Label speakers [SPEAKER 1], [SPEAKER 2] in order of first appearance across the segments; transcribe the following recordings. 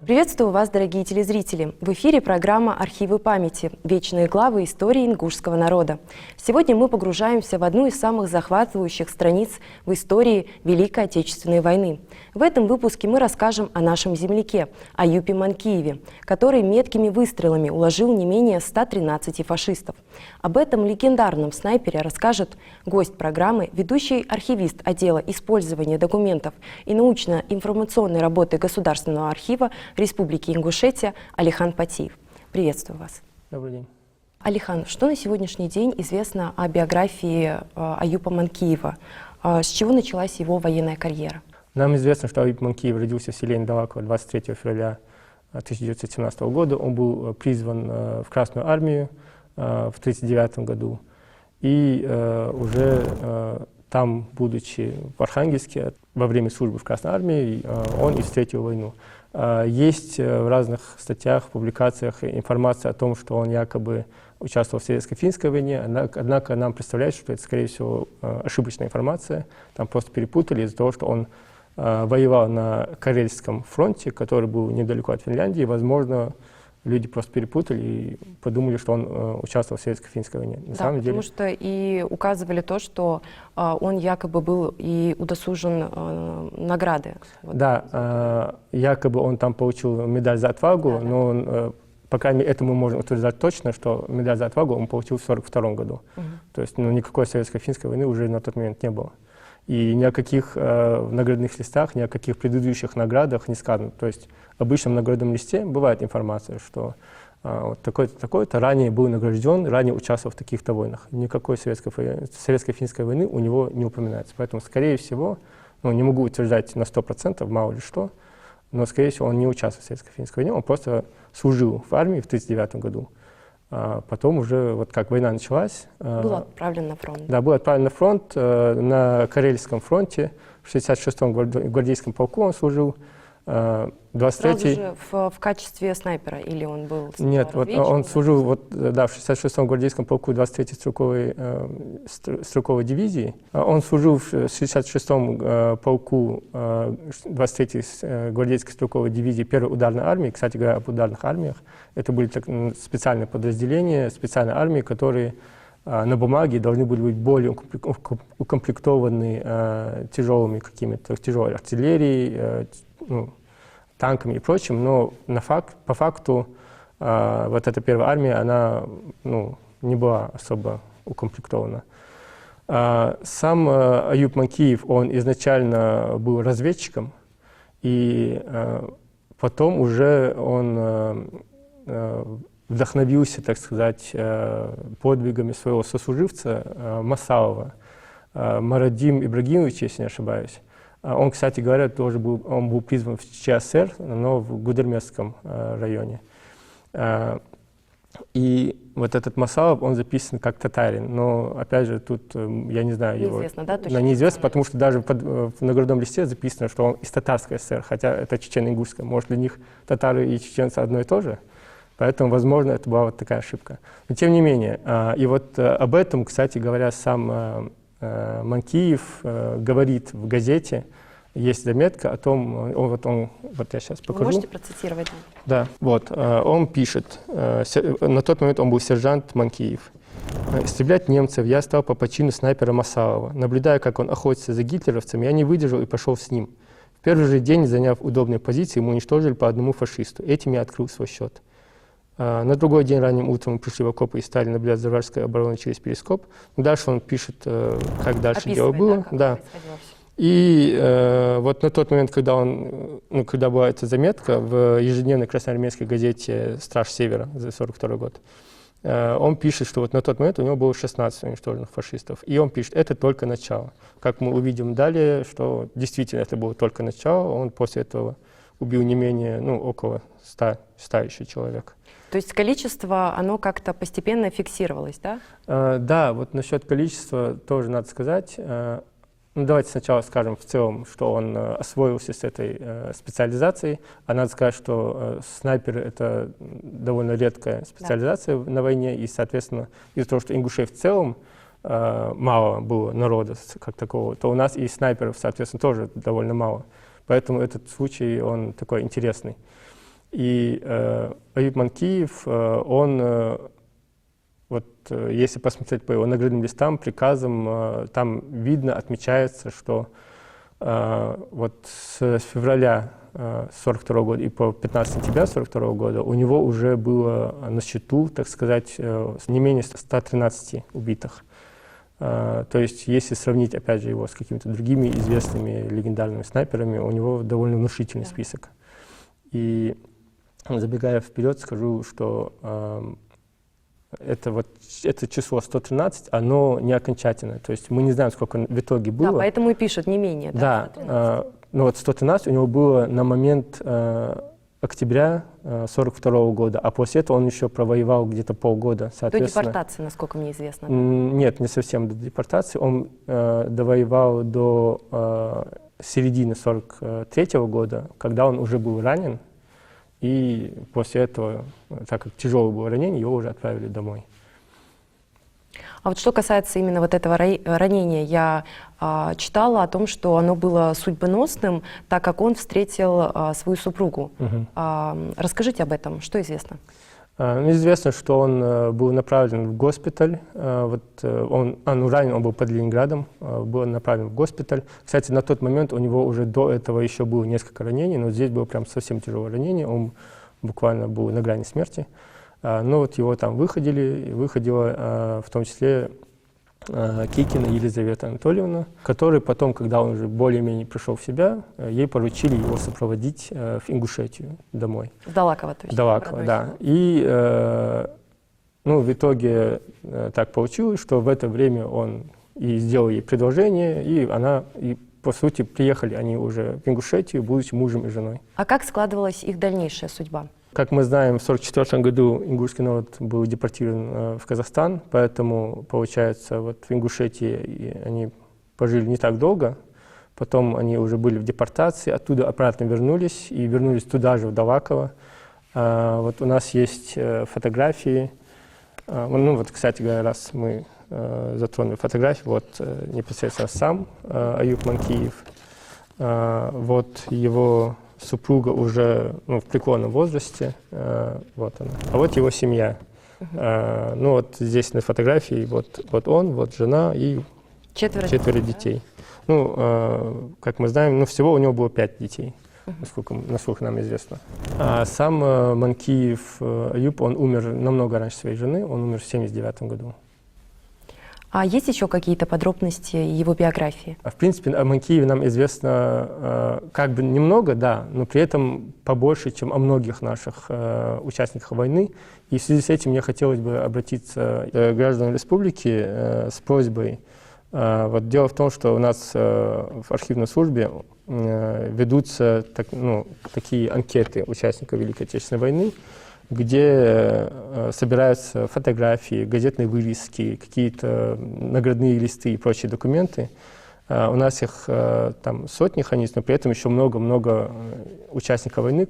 [SPEAKER 1] Приветствую вас, дорогие телезрители! В эфире программа «Архивы памяти. Вечные главы истории ингушского народа». Сегодня мы погружаемся в одну из самых захватывающих страниц в истории Великой Отечественной войны. В этом выпуске мы расскажем о нашем земляке Аюпе Манкиеве, который меткими выстрелами уложил не менее 113 фашистов. Об этом легендарном снайпере расскажет гость программы, ведущий архивист отдела использования документов и научно-информационной работы Государственного архива Республики Ингушетия Алихан Патиев. Приветствую вас.
[SPEAKER 2] Добрый день.
[SPEAKER 1] Алихан, что на сегодняшний день известно о биографии Аюпа Манкиева? С чего началась его военная карьера?
[SPEAKER 2] Нам известно, что Аюп Манкиев родился в селе Индалаково 23 февраля 1917 года. Он был призван в Красную армию в 1939 году. И уже там, будучи в Архангельске, во время службы в Красной армии, он и встретил войну. Есть в разных статьях, публикациях информация о том, что он якобы участвовал в Советско-финской войне, однако нам представляется, что это, скорее всего, ошибочная информация. Там просто перепутали из-за того, что он воевал на Карельском фронте, который был недалеко от Финляндии. Возможно, люди просто перепутали и подумали, что он участвовал в Советско-финской войне. На самом деле...
[SPEAKER 1] потому что и указывали то, что он якобы был и удосужен награды.
[SPEAKER 2] Да, якобы он там получил медаль за отвагу, но он, по крайней мере, это мы можем утверждать точно, что медаль за отвагу он получил в 1942 году. То есть никакой Советско-финской войны уже на тот момент не было. И ни о каких наградных листах, ни о каких предыдущих наградах не сказано. То есть в обычном наградном листе бывает информация, что вот такой-то, такой-то ранее был награжден, ранее участвовал в таких-то войнах. Никакой советско-финской войны у него не упоминается. Поэтому, скорее всего, не могу утверждать на 100%, мало ли что, но, скорее всего, он не участвовал в советско-финской войне, он просто служил в армии в 1939 году. Потом уже, вот как война началась...
[SPEAKER 1] Был отправлен на фронт.
[SPEAKER 2] Да, был отправлен на фронт, на Карельском фронте, в 66-м гвардейском полку он служил. 23-й...
[SPEAKER 1] Сразу же в качестве снайпера или он был...
[SPEAKER 2] Нет, вот он служил в 66-м гвардейском полку 23-й стрелковой дивизии. Он служил в 66-м полку 23-й гвардейской стрелковой дивизии первой ударной армии. Кстати говоря, об ударных армиях. Это были специальные подразделения, специальные армии, которые на бумаге должны были быть более укомплектованы тяжелыми какими-то, тяжелой артиллерией, танками и прочим, но по факту вот эта первая армия, она не была особо укомплектована. Сам Аюп Манкиев, он изначально был разведчиком, и потом уже он вдохновился, так сказать, подвигами своего сослуживца Масалова, Марадим Ибрагимовича, если не ошибаюсь. Он, кстати говоря, тоже был призван в ЧСР, но в Гудермесском районе. И вот этот Масалов, он записан как татарин, но, опять же, тут я не знаю его.
[SPEAKER 1] Неизвестно, да? Точно
[SPEAKER 2] неизвестно, потому что даже в наградном листе записано, что он из татарской ССР, хотя это чечено-ингушская. Может, для них татары и чеченцы одно и то же? Поэтому, возможно, это была вот такая ошибка. Но, тем не менее, и вот об этом, кстати говоря, сам Манкиев говорит в газете, есть заметка о том, вот я сейчас покажу.
[SPEAKER 1] Вы можете процитировать?
[SPEAKER 2] Да, вот, он пишет, на тот момент он был сержант Манкиев. «Истреблять немцев я стал по почину снайпера Масалова. Наблюдая, как он охотится за гитлеровцами, я не выдержал и пошел с ним. В первый же день, заняв удобные позиции, мы уничтожили по одному фашисту. Этим я открыл свой счет. На другой день ранним утром мы пришли в окопы и стали наблюдать за вражеской обороной через перископ». Дальше он пишет, как дальше дело было.
[SPEAKER 1] Да.
[SPEAKER 2] И вот на тот момент, когда когда была эта заметка в ежедневной красноармейской газете «Страж Севера» за 1942 год, он пишет, что вот на тот момент у него было 16 уничтоженных фашистов. И он пишет, это только начало. Как мы увидим далее, что действительно это было только начало, он после этого убил не менее, около 100 еще человек.
[SPEAKER 1] То есть количество, оно как-то постепенно фиксировалось, да?
[SPEAKER 2] Да, вот насчет количества тоже надо сказать. Давайте сначала скажем в целом, что он освоился с этой специализацией. А надо сказать, что снайперы — это довольно редкая специализация на войне. И, соответственно, из-за того, что ингушей в целом мало было народа как такого, то у нас и снайперов, соответственно, тоже довольно мало. Поэтому этот случай, он такой интересный. И Аюб Манкиев, он, если посмотреть по его наградным листам, приказам, там видно, отмечается, что с февраля 1942 года и по 15 сентября 1942 года у него уже было на счету, так сказать, не менее 113 убитых. То есть, если сравнить, опять же, его с какими-то другими известными легендарными снайперами, у него довольно внушительный список. И, забегая вперед, скажу, что это число 113, оно не окончательное. То есть мы не знаем, сколько в итоге было.
[SPEAKER 1] Да, поэтому и пишут не менее.
[SPEAKER 2] Да, но 113 у него было на момент октября 1942 года, а после этого он еще провоевал где-то полгода, соответственно.
[SPEAKER 1] До депортации, насколько мне известно.
[SPEAKER 2] Нет, не совсем до депортации. Он довоевал до середины 1943 года, когда он уже был ранен. И после этого, так как тяжелое было ранение, его уже отправили домой.
[SPEAKER 1] А вот что касается именно вот этого ранения, я читала о том, что оно было судьбоносным, так как он встретил свою супругу. Расскажите об этом, что известно?
[SPEAKER 2] Известно, что он был направлен в госпиталь. Ранен он был под Ленинградом, был направлен в госпиталь. Кстати, на тот момент у него уже до этого еще было несколько ранений, но здесь было прям совсем тяжелое ранение, он буквально был на грани смерти. Но вот его там выходила в том числе Кикина Елизавета Анатольевна, которая потом, когда он уже более-менее пришел в себя, ей поручили его сопроводить в Ингушетию домой.
[SPEAKER 1] В Далаково, то есть?
[SPEAKER 2] В Далаково, да. И в итоге так получилось, что в это время он и сделал ей предложение, и по сути приехали они уже в Ингушетию, будучи мужем и женой.
[SPEAKER 1] А как складывалась их дальнейшая судьба?
[SPEAKER 2] Как мы знаем, в 1944 году ингушский народ был депортирован в Казахстан, поэтому, получается, в Ингушетии они пожили не так долго. Потом они уже были в депортации, оттуда обратно вернулись, и вернулись туда же, в Далаково. У нас есть фотографии. Кстати говоря, раз мы затронули фотографии, непосредственно сам Аюб Манкиев. Его супруга уже в преклонном возрасте, вот она. А вот его семья. Здесь на фотографии он, жена и четверо детей. Как мы знаем, всего у него было 5 детей, насколько нам известно. А сам Манкиев Аюб, он умер намного раньше своей жены, он умер в 1979 году.
[SPEAKER 1] А есть еще какие-то подробности его биографии?
[SPEAKER 2] В принципе, о Манкиеве нам известно немного, да, но при этом побольше, чем о многих наших участниках войны. И в связи с этим мне хотелось бы обратиться к гражданам республики с просьбой. Дело в том, что у нас в архивной службе ведутся такие анкеты участников Великой Отечественной войны, где собираются фотографии, газетные вырезки, какие-то наградные листы и прочие документы. У нас их там сотни хранится, но при этом еще много-много участников войны,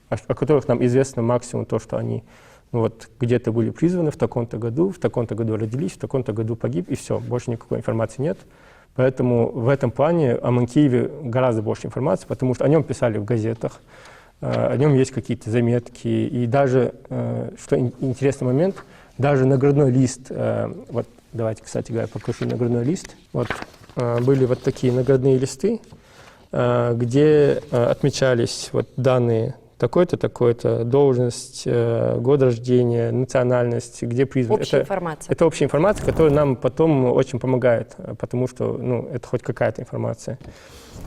[SPEAKER 2] о которых нам известно максимум то, что они где-то были призваны в таком-то году родились, в таком-то году погиб, и все, больше никакой информации нет. Поэтому в этом плане о Манкиеве гораздо больше информации, потому что о нем писали в газетах, о нем есть какие-то заметки, и даже, что интересный момент, даже наградной лист, давайте, кстати говоря, покажу наградной лист, были такие наградные листы, где отмечались данные такой-то, такой-то, должность, год рождения, национальность, где призван.
[SPEAKER 1] Общая информация.
[SPEAKER 2] Это общая информация, которая нам потом очень помогает, потому что это хоть какая-то информация.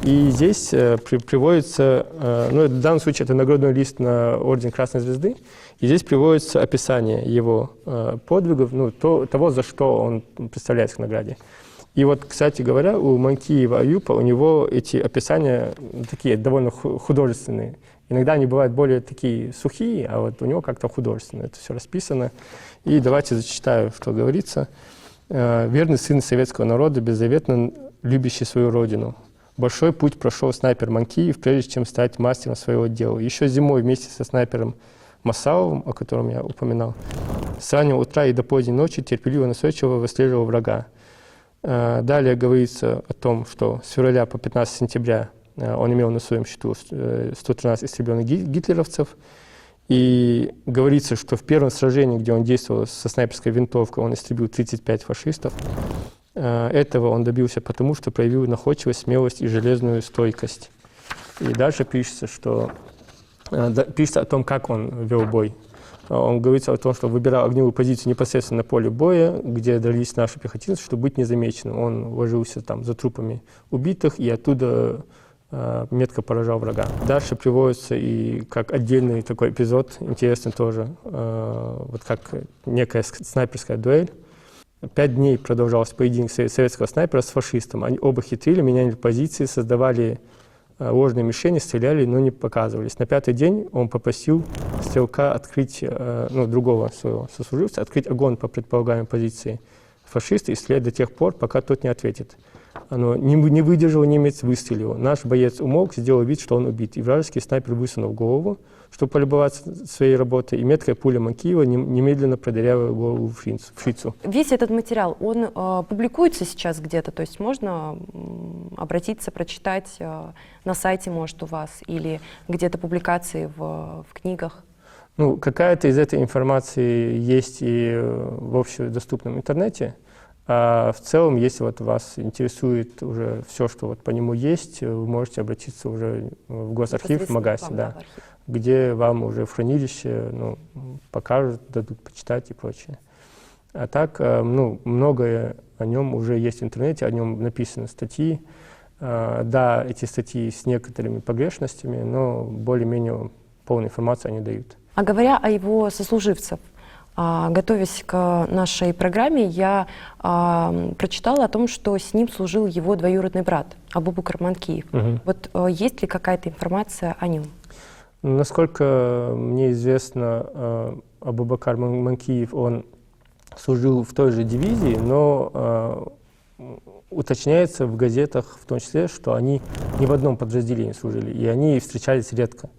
[SPEAKER 2] И здесь приводится, в данном случае это наградной лист на орден Красной Звезды, и здесь приводится описание его подвигов, того, за что он представляется к награде. И кстати говоря, у Манкиева Аюба, у него эти описания такие довольно художественные. Иногда они бывают более такие сухие, а у него как-то художественно это все расписано. И давайте зачитаю, что говорится. «Верный сын советского народа, беззаветно любящий свою родину. Большой путь прошел снайпер Манкиев, прежде чем стать мастером своего дела. Еще зимой вместе со снайпером Масаловым, о котором я упоминал, с раннего утра и до поздней ночи терпеливо и настойчиво выслеживал врага. Далее говорится о том, что с февраля по 15 сентября он имел на своем счету 113 истребленных гитлеровцев. И говорится, что в первом сражении, где он действовал со снайперской винтовкой, он истребил 35 фашистов. Этого он добился потому, что проявил находчивость, смелость и железную стойкость. И дальше пишется о том, как он вел бой. Он говорится о том, что выбирал огневую позицию непосредственно на поле боя, где дрались наши пехотинцы, чтобы быть незамеченным. Он ложился там за трупами убитых и оттуда метко поражал врага. Дальше приводится и как отдельный такой эпизод, интересный тоже, вот как некая снайперская дуэль. 5 дней продолжался поединок советского снайпера с фашистом. Они оба хитрили, меняли позиции, создавали ложные мишени, стреляли, но не показывались. На 5-й день он попросил стрелка открыть, другого своего сослуживца, открыть огонь по предполагаемой позиции фашиста и стрелять до тех пор, пока тот не ответит. Оно не выдержал, немец выстрелил. Наш боец умолк, сделал вид, что он убит. И вражеский снайпер высунул голову, чтобы полюбоваться своей работой, и меткая пуля Манкиева немедленно продырявила голову в фрицу.
[SPEAKER 1] Весь этот материал, он публикуется сейчас где-то? То есть можно обратиться, прочитать на сайте, может, у вас, или где-то публикации в книгах?
[SPEAKER 2] Ну, какая-то из этой информации есть и в общедоступном интернете. А в целом, если вот вас интересует уже все, что вот по нему есть, вы можете обратиться уже в госархив, в Магасе, да, где вам уже в хранилище покажут, дадут почитать и прочее. А так, многое о нем уже есть в интернете, о нем написаны статьи. Да, эти статьи с некоторыми погрешностями, но более-менее полную информацию они дают.
[SPEAKER 1] А говоря о его сослуживцах, готовясь к нашей программе, я прочитала о том, что с ним служил его двоюродный брат Абубакар Манкиев.
[SPEAKER 2] Угу.
[SPEAKER 1] Вот есть ли какая-то информация о нем?
[SPEAKER 2] Насколько мне известно, Абубакар Манкиев, он служил в той же дивизии, но уточняется в газетах в том числе, что они не в одном подразделении служили, и они встречались редко.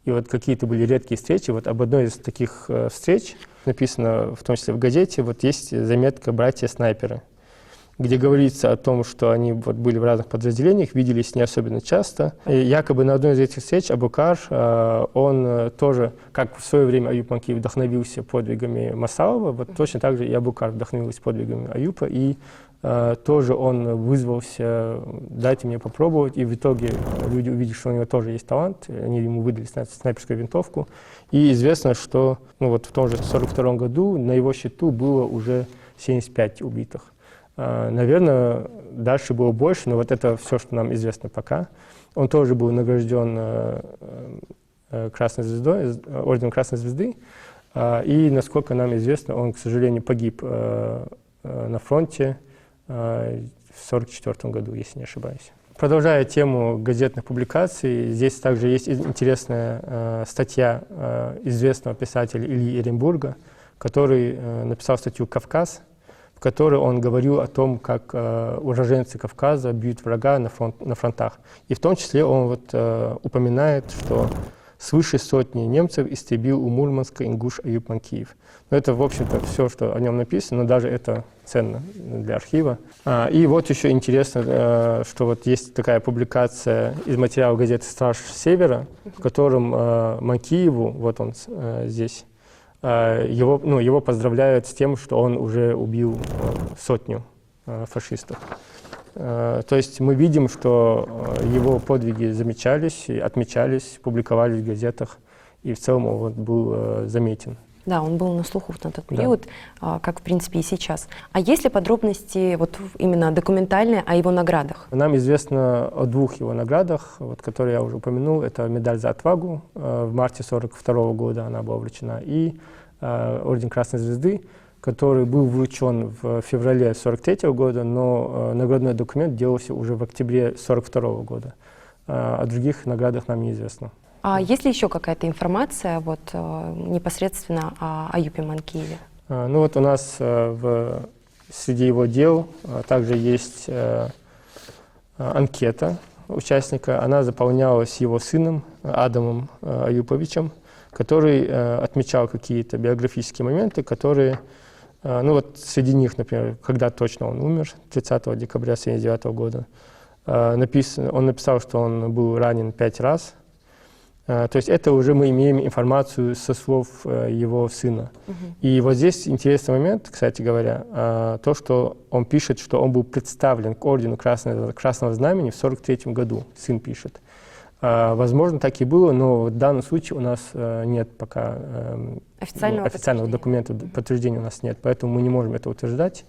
[SPEAKER 2] И вот какие-то были редкие встречи. Вот об одной из таких встреч написано, в том числе в газете, вот есть заметка «Братья-снайперы», где говорится о том, что они вот были в разных подразделениях, виделись не особенно часто. И якобы на одной из этих встреч Абубакар, он тоже, как в свое время Аюб Манкиев вдохновился подвигами Масалова, вот точно так же и Абубакар вдохновился подвигами Аюба, и тоже он вызвался «дайте мне попробовать», и в итоге люди увидели, что у него тоже есть талант, они ему выдали снайперскую винтовку. И известно, что вот в том же 1942 году на его счету было уже 75 убитых. Наверное, дальше было больше, но вот это все, что нам известно пока. Он тоже был награжден Красной Звездой, орденом Красной Звезды, и, насколько нам известно, он, к сожалению, погиб на фронте в 1944 году, если не ошибаюсь. Продолжая тему газетных публикаций, здесь также есть интересная статья известного писателя Ильи Эренбурга, который написал статью «Кавказ», в которой он говорил о том, как уроженцы Кавказа бьют врага на фронтах. И в том числе он упоминает, что свыше сотни немцев истребил у Мурманска ингуш Аюб Манкиев. Но это, в общем-то, все, что о нем написано, но даже это ценно для архива. И вот еще интересно, что вот есть такая публикация из материала газеты «Страж Севера», в котором Манкиеву, вот он здесь, его поздравляют с тем, что он уже убил 100 фашистов. То есть мы видим, что его подвиги замечались, отмечались, публиковались в газетах, и в целом он был заметен.
[SPEAKER 1] Да, он был на слуху на тот период, да. Как в принципе и сейчас. А есть ли подробности вот именно документальные о его наградах?
[SPEAKER 2] Нам известно о 2 его наградах, вот, которые я уже упомянул. Это медаль за отвагу, в марте 1942 года она была вручена, и орден Красной Звезды, который был вручен в феврале 1943 года, но наградной документ делался уже в октябре 1942 года. О других наградах нам неизвестно.
[SPEAKER 1] А есть ли еще какая-то информация вот, непосредственно о Аюбе Манкиеве?
[SPEAKER 2] Ну вот у нас среди его дел также есть анкета участника. Она заполнялась его сыном Адамом Аюповичем. который отмечал какие-то биографические моменты, которые, ну вот среди них, например, когда точно он умер, 30 декабря 1979 года, он написал, что он был ранен 5 раз. То есть это уже мы имеем информацию со слов его сына. И вот здесь интересный момент, кстати говоря, то, что он пишет, что он был представлен к ордену Красного Знамени в 1943 году, сын пишет. Возможно, так и было, но в данном случае у нас нет пока официального документа, подтверждения у нас нет, поэтому мы не можем это утверждать.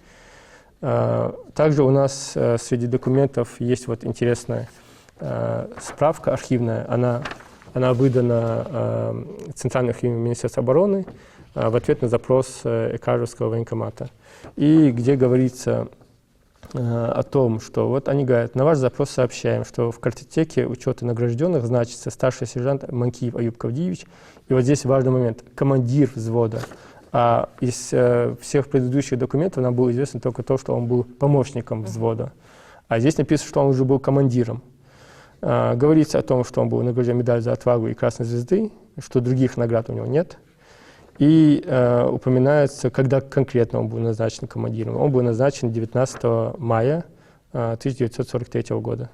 [SPEAKER 2] Также у нас среди документов есть вот интересная справка архивная, она выдана Центральным архивом Министерства обороны в ответ на запрос Экажевского военкомата. И где говорится о том, что вот они говорят, на ваш запрос сообщаем, что в картотеке учета награжденных значится старший сержант Манкиев Аюб Кавдиевич. И вот здесь важный момент, командир взвода. А из всех предыдущих документов нам было известно только то, что он был помощником взвода. А здесь написано, что он уже был командиром. Говорится о том, что он был награжден медалью за отвагу и Красной Звезды, что других наград у него нет. И упоминается, когда конкретно он был назначен командиром. Он был назначен 19 мая 1943 года.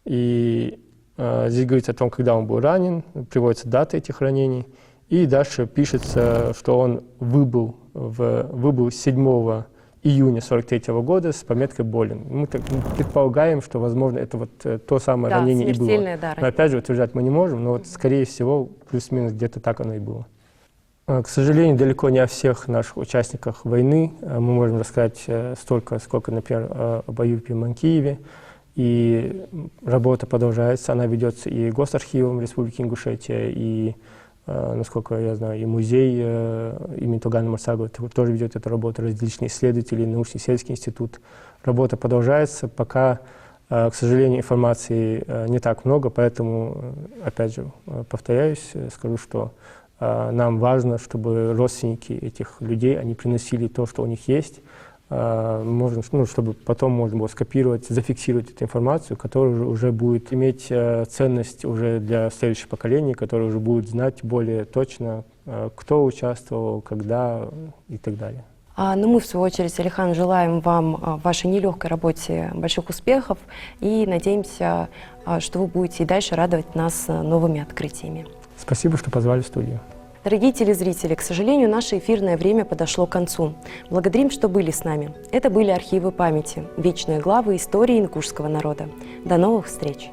[SPEAKER 2] И здесь говорится о том, когда он был ранен, приводится дата этих ранений. И дальше пишется, что он выбыл 7 июня 1943 года с пометкой «болен». Мы предполагаем, что, возможно, это вот то самое ранение и было.
[SPEAKER 1] Да,
[SPEAKER 2] но опять же утверждать мы не можем, но вот, скорее всего, плюс-минус где-то так оно и было. К сожалению, далеко не о всех наших участниках войны мы можем рассказать столько, сколько, например, об Аюбе Манкиеве. И работа продолжается, она ведется и Госархивом Республики Ингушетия, и, насколько я знаю, и музей имени Тугана Мурсагова тоже ведет эту работу, различные исследователи, научно-исследовательский институт. Работа продолжается, пока, к сожалению, информации не так много, поэтому, опять же, повторяюсь, скажу, что нам важно, чтобы родственники этих людей, они приносили то, что у них есть, чтобы потом можно было скопировать, зафиксировать эту информацию, которая уже будет иметь ценность уже для следующих поколений, которые уже будут знать более точно, кто участвовал, когда и так далее.
[SPEAKER 1] Ну, мы, в свою очередь, Алихан, желаем вам в вашей нелегкой работе больших успехов и надеемся, что вы будете и дальше радовать нас новыми открытиями.
[SPEAKER 2] Спасибо, что позвали в студию.
[SPEAKER 1] Дорогие телезрители, к сожалению, наше эфирное время подошло к концу. Благодарим, что были с нами. Это были архивы памяти, вечные главы истории ингушского народа. До новых встреч!